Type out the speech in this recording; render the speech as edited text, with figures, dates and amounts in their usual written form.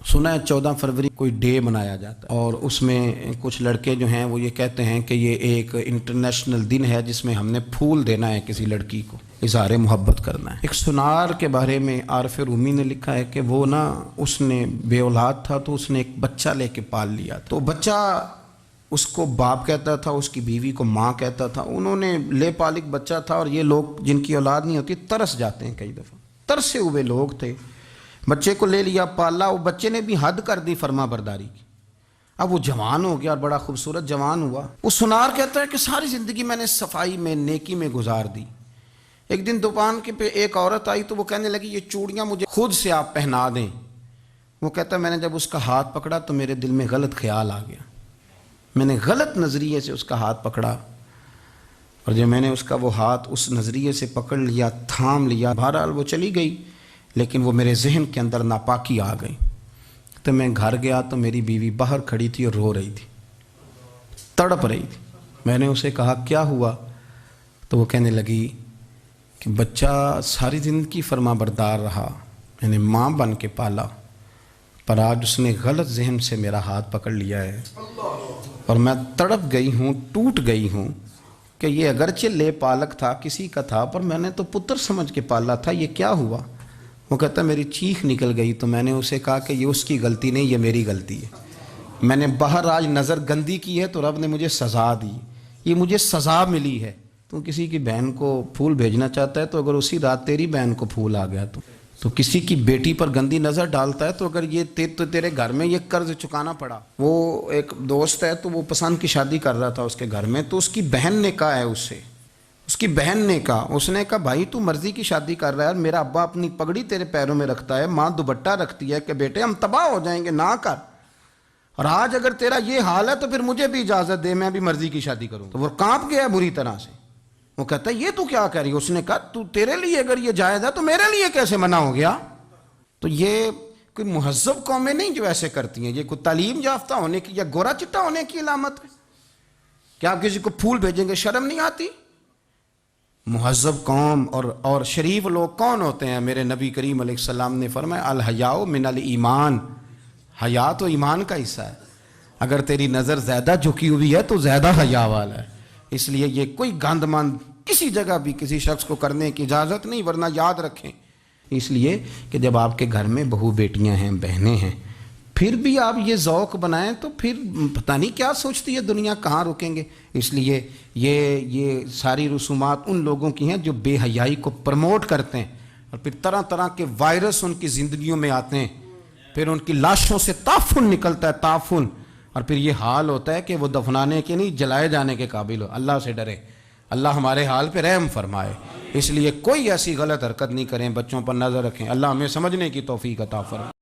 سنا ہے 14 فروری کوئی ڈے منایا جاتا ہے اور اس میں کچھ لڑکے جو ہیں وہ یہ کہتے ہیں کہ یہ ایک انٹرنیشنل دن ہے جس میں ہم نے پھول دینا ہے کسی لڑکی کو، اظہار محبت کرنا ہے۔ ایک سنار کے بارے میں عارف رومی نے لکھا ہے کہ وہ اس نے بے اولاد تھا تو اس نے ایک بچہ لے کے پال لیا، تو بچہ اس کو باپ کہتا تھا، اس کی بیوی کو ماں کہتا تھا۔ انہوں نے لے پال ایک بچہ تھا، اور یہ لوگ جن کی اولاد نہیں ہوتی ترس جاتے ہیں، کئی دفعہ ترسے ہوئے لوگ تھے، بچے کو لے لیا پالا، وہ بچے نے بھی حد کر دی فرما برداری کی۔ اب وہ جوان ہو گیا اور بڑا خوبصورت جوان ہوا۔ وہ سنار کہتا ہے کہ ساری زندگی میں نے صفائی میں نیکی میں گزار دی۔ ایک دن دکان کے پہ ایک عورت آئی تو وہ کہنے لگی یہ چوڑیاں مجھے خود سے آپ پہنا دیں۔ وہ کہتا ہے میں نے جب اس کا ہاتھ پکڑا تو میرے دل میں غلط خیال آ گیا، میں نے غلط نظریے سے اس کا ہاتھ پکڑا، اور جب میں نے اس کا وہ ہاتھ اس نظریے سے پکڑ لیا، تھام لیا، بہرحال وہ چلی گئی، لیکن وہ میرے ذہن کے اندر ناپاکی آ گئی۔ تو میں گھر گیا تو میری بیوی باہر کھڑی تھی اور رو رہی تھی، تڑپ رہی تھی۔ میں نے اسے کہا کیا ہوا؟ تو وہ کہنے لگی کہ بچہ ساری زندگی فرما بردار رہا، میں نے ماں بن کے پالا، پر آج اس نے غلط ذہن سے میرا ہاتھ پکڑ لیا ہے، اور میں تڑپ گئی ہوں، ٹوٹ گئی ہوں کہ یہ اگرچہ لے پالک تھا، کسی کا تھا، پر میں نے تو پتر سمجھ کے پالا تھا، یہ کیا ہوا؟ وہ کہتا میری چیخ نکل گئی، تو میں نے اسے کہا کہ یہ اس کی غلطی نہیں، یہ میری غلطی ہے۔ میں نے باہر آج نظر گندی کی ہے تو رب نے مجھے سزا دی، یہ مجھے سزا ملی ہے۔ تو کسی کی بہن کو پھول بھیجنا چاہتا ہے تو اگر اسی رات تیری بہن کو پھول آ گیا تو کسی کی بیٹی پر گندی نظر ڈالتا ہے، تو اگر یہ تیرے گھر میں یہ قرض چکانا پڑا۔ وہ ایک دوست ہے تو وہ پسند کی شادی کر رہا تھا اس کے گھر میں، تو اس کی بہن نے کہا ہے اس کی بہن نے کہا، اس نے کہا بھائی تو مرضی کی شادی کر رہا ہے، میرا ابا اپنی پگڑی تیرے پیروں میں رکھتا ہے، ماں دوپٹہ رکھتی ہے کہ بیٹے ہم تباہ ہو جائیں گے، نہ کر، اور آج اگر تیرا یہ حال ہے تو پھر مجھے بھی اجازت دے، میں بھی مرضی کی شادی کروں۔ تو وہ کانپ گیا بری طرح سے، وہ کہتا ہے یہ تو کیا کہہ رہی ہے؟ اس نے کہا تو تیرے لیے اگر یہ جائز ہے تو میرے لیے کیسے منع ہو گیا؟ تو یہ کوئی مہذب قومیں نہیں جو ایسے کرتی ہیں، یہ کوئی تعلیم یافتہ ہونے کی یا گورا چٹا ہونے کی علامت ہے؟ کیا آپ کسی کو پھول بھیجیں گے شرم نہیں آتی؟ مہذب قوم اور شریف لوگ کون ہوتے ہیں؟ میرے نبی کریم علیہ السلام نے فرمایا الحیاء من الایمان، حیا تو ایمان کا حصہ ہے، اگر تیری نظر زیادہ جھکی ہوئی ہے تو زیادہ حیا والا ہے۔ اس لیے یہ کوئی گند مند کسی جگہ بھی کسی شخص کو کرنے کی اجازت نہیں، ورنہ یاد رکھیں اس لیے کہ جب آپ کے گھر میں بہو بیٹیاں ہیں، بہنیں ہیں، پھر بھی آپ یہ ذوق بنائیں تو پھر پتہ نہیں کیا سوچتی ہے دنیا، کہاں رکیں گے۔ اس لیے یہ ساری رسومات ان لوگوں کی ہیں جو بے حیائی کو پروموٹ کرتے ہیں، اور پھر طرح طرح کے وائرس ان کی زندگیوں میں آتے ہیں، پھر ان کی لاشوں سے تعفن نکلتا ہے، تعفن، اور پھر یہ حال ہوتا ہے کہ وہ دفنانے کے نہیں جلائے جانے کے قابل ہو۔ اللہ سے ڈرے، اللہ ہمارے حال پہ رحم فرمائے۔ اس لیے کوئی ایسی غلط حرکت نہیں کریں، بچوں پر نظر رکھیں۔ اللہ ہمیں سمجھنے کی توفیق عطا فرمائے۔